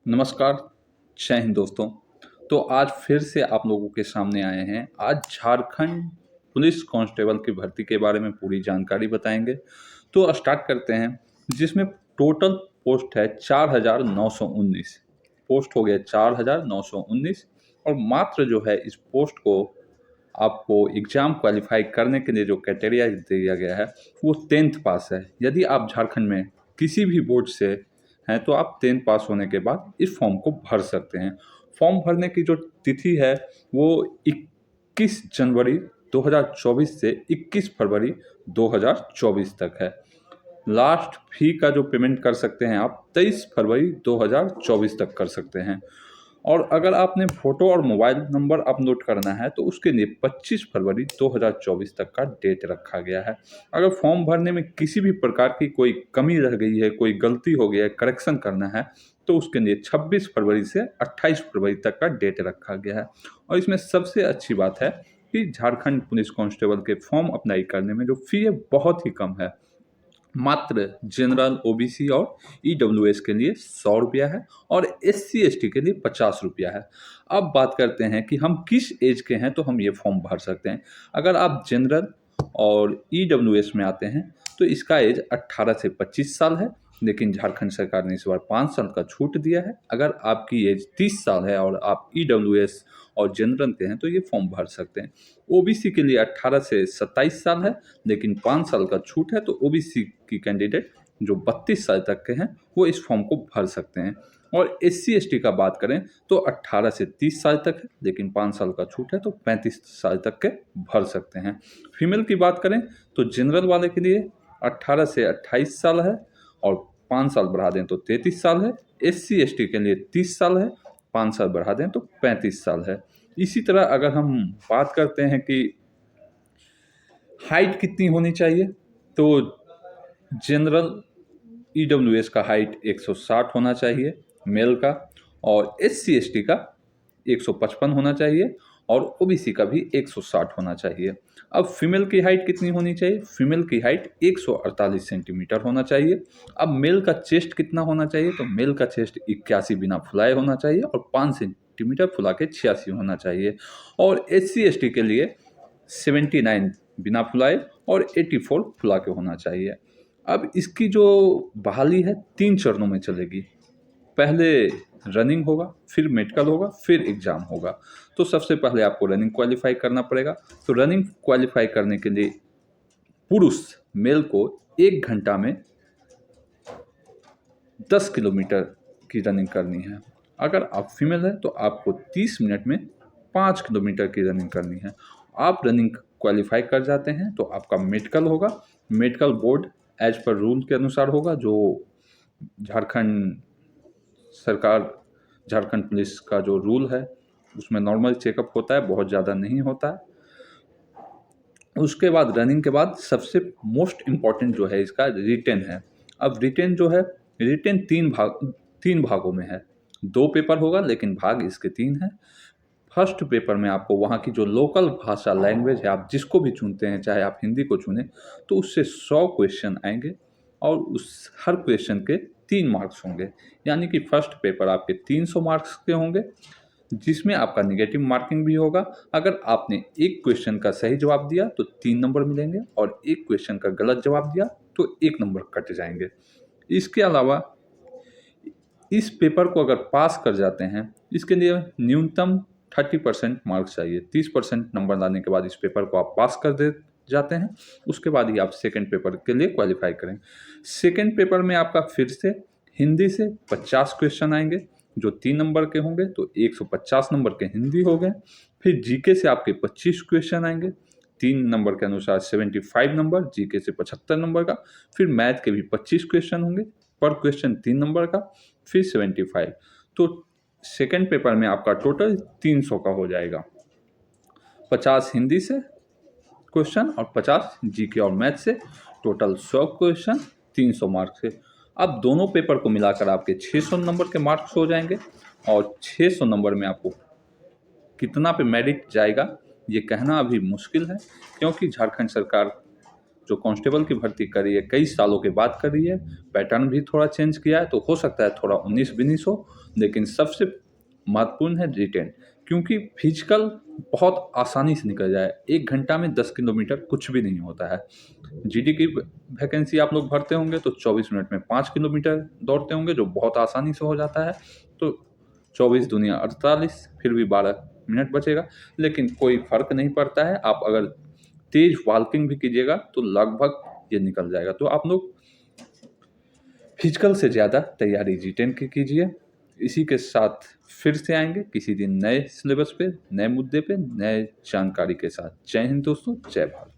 नमस्कार, जय हिंद दोस्तों। तो आज फिर से आप लोगों के सामने आए हैं। आज झारखंड पुलिस कांस्टेबल की भर्ती के बारे में पूरी जानकारी बताएंगे। तो स्टार्ट करते हैं, जिसमें टोटल पोस्ट है 4,919। पोस्ट हो गया 4,919 और मात्र जो है इस पोस्ट को आपको एग्ज़ाम क्वालिफाई करने के लिए जो क्राइटेरिया दिया गया है वो 10th पास है। यदि आप झारखंड में किसी भी बोर्ड से हैं तो आप 10th पास होने के बाद इस फॉर्म को भर सकते हैं। फॉर्म भरने की जो तिथि है वो 21 जनवरी 2024 से 21 फरवरी 2024 तक है। लास्ट फी का जो पेमेंट कर सकते हैं आप 23 फरवरी 2024 तक कर सकते हैं। और अगर आपने फ़ोटो और मोबाइल नंबर अपलोड करना है तो उसके लिए 25 फरवरी 2024 तक का डेट रखा गया है। अगर फॉर्म भरने में किसी भी प्रकार की कोई कमी रह गई है, कोई गलती हो गई है, करेक्शन करना है तो उसके लिए 26 फरवरी से 28 फरवरी तक का डेट रखा गया है। और इसमें सबसे अच्छी बात है कि झारखंड पुलिस कांस्टेबल के फॉर्म अप्लाई करने में जो फ़ी है बहुत ही कम है। मात्र जनरल, ओबीसी और ईडब्ल्यूएस के लिए 100 रुपया है और एससी एसटी के लिए 50 रुपया है। अब बात करते हैं कि हम किस एज के हैं तो हम ये फॉर्म भर सकते हैं। अगर आप जनरल और ईडब्ल्यूएस में आते हैं तो इसका एज 18 से 25 साल है, लेकिन झारखंड सरकार ने इस बार 5 साल का छूट दिया है। अगर आपकी एज 30 साल है और आप ईडब्ल्यूएस और जनरल के हैं तो ये फॉर्म भर सकते हैं। ओबीसी के लिए 18 से 27 साल है, लेकिन 5 साल का छूट है, तो ओबीसी की कैंडिडेट जो 32 साल तक के हैं वो इस फॉर्म को भर सकते हैं। और एससी एसटी का बात करें तो 18 से 30 साल तक है, लेकिन 5 साल का छूट है, तो 35 साल तक के भर सकते हैं। फीमेल की बात करें तो जनरल वाले के लिए 18 से 28 साल है और 5 साल बढ़ा दें तो 33 साल है। एससी एसटी के लिए 30 साल है, 5 साल बढ़ा दें तो 35 साल है। इसी तरह अगर हम बात करते हैं कि हाइट कितनी होनी चाहिए, तो जनरल ईडब्ल्यूएस का हाइट 160 होना चाहिए मेल का, और एससी एसटी का 155 होना चाहिए और ओबीसी का भी 160 होना चाहिए। अब फीमेल की हाइट कितनी होनी चाहिए? फीमेल की हाइट 148 सेंटीमीटर होना चाहिए। अब मेल का चेस्ट कितना होना चाहिए? तो मेल का चेस्ट 81 बिना फुलाए होना चाहिए और 5 सेंटीमीटर फुला के 86 होना चाहिए। और एससी एसटी के लिए 79 बिना फुलाए और 84 फुला के होना चाहिए। अब इसकी जो बहाली है 3 चरणों में चलेगी। पहले रनिंग होगा, फिर मेडिकल होगा, फिर एग्ज़ाम होगा। तो सबसे पहले आपको रनिंग क्वालिफाई करना पड़ेगा। तो रनिंग क्वालिफाई करने के लिए पुरुष मेल को 1 घंटा में 10 किलोमीटर की रनिंग करनी है। अगर आप फीमेल हैं तो आपको 30 मिनट में 5 किलोमीटर की रनिंग करनी है। आप रनिंग क्वालिफाई कर जाते हैं तो आपका मेडिकल होगा। Medical board as per rule के अनुसार होगा, जो झारखंड सरकार, झारखंड पुलिस का जो रूल है उसमें नॉर्मल चेकअप होता है, बहुत ज़्यादा नहीं होता है। उसके बाद रनिंग के बाद सबसे मोस्ट इम्पॉर्टेंट जो है इसका रिटेन है। अब रिटेन जो है, रिटेन 3 भागों में है। 2 पेपर होगा लेकिन भाग इसके 3 हैं। फर्स्ट पेपर में आपको वहाँ की जो लोकल भाषा लैंग्वेज है, आप जिसको भी चुनते हैं, चाहे आप हिंदी को चुनें, तो उससे 100 क्वेश्चन आएंगे और उस हर क्वेश्चन के 3 मार्क्स होंगे। यानी कि फर्स्ट पेपर आपके 300 मार्क्स के होंगे, जिसमें आपका निगेटिव मार्किंग भी होगा। अगर आपने एक क्वेश्चन का सही जवाब दिया तो 3 नंबर मिलेंगे और एक क्वेश्चन का गलत जवाब दिया तो 1 नंबर कट जाएंगे। इसके अलावा इस पेपर को अगर पास कर जाते हैं, इसके लिए न्यूनतम 30% मार्क्स चाहिए। 30% नंबर लाने के बाद इस पेपर को आप पास कर दे जाते हैं, उसके बाद ही आप सेकंड पेपर के लिए क्वालिफाई करें। सेकंड पेपर में आपका फिर से हिंदी से 50 क्वेश्चन आएंगे जो 3 नंबर के होंगे, तो 150 नंबर के हिंदी हो गए। फिर जीके से आपके 25 क्वेश्चन आएंगे, 3 नंबर के अनुसार 75 नंबर, जीके से 75 नंबर का। फिर मैथ के भी 25 क्वेश्चन होंगे, पर क्वेश्चन 3 नंबर का, फिर 75। तो सेकंड पेपर में आपका टोटल 300 का हो जाएगा। 50 हिंदी से क्वेश्चन और 50 जीके और मैथ से, टोटल 100 क्वेश्चन 300 मार्क्स से। अब दोनों पेपर को मिलाकर आपके 600 नंबर के मार्क्स हो जाएंगे। और 600 नंबर में आपको कितना पे मेरिट जाएगा ये कहना अभी मुश्किल है, क्योंकि झारखंड सरकार जो कांस्टेबल की भर्ती कर रही है कई सालों के बाद कर रही है, पैटर्न भी थोड़ा चेंज किया है, तो हो सकता है थोड़ा 19-20 हो। लेकिन सबसे महत्वपूर्ण है रिटेन, क्योंकि फिजिकल बहुत आसानी से निकल जाए। 1 घंटा में 10 किलोमीटर कुछ भी नहीं होता है। जीडी की वैकेंसी आप लोग भरते होंगे तो 24 मिनट में 5 किलोमीटर दौड़ते होंगे, जो बहुत आसानी से हो जाता है। तो 24 दूनी 48, फिर भी 12 मिनट बचेगा, लेकिन कोई फ़र्क नहीं पड़ता है। आप अगर तेज़ वॉकिंग भी कीजिएगा तो लगभग ये निकल जाएगा। तो आप लोग फिजिकल से ज़्यादा तैयारी रिटेन की कीजिए। इसी के साथ फिर से आएँगे किसी दिन नए सिलेबस पे, नए मुद्दे पे, नए जानकारी के साथ। जय हिंद दोस्तों, जय भारत।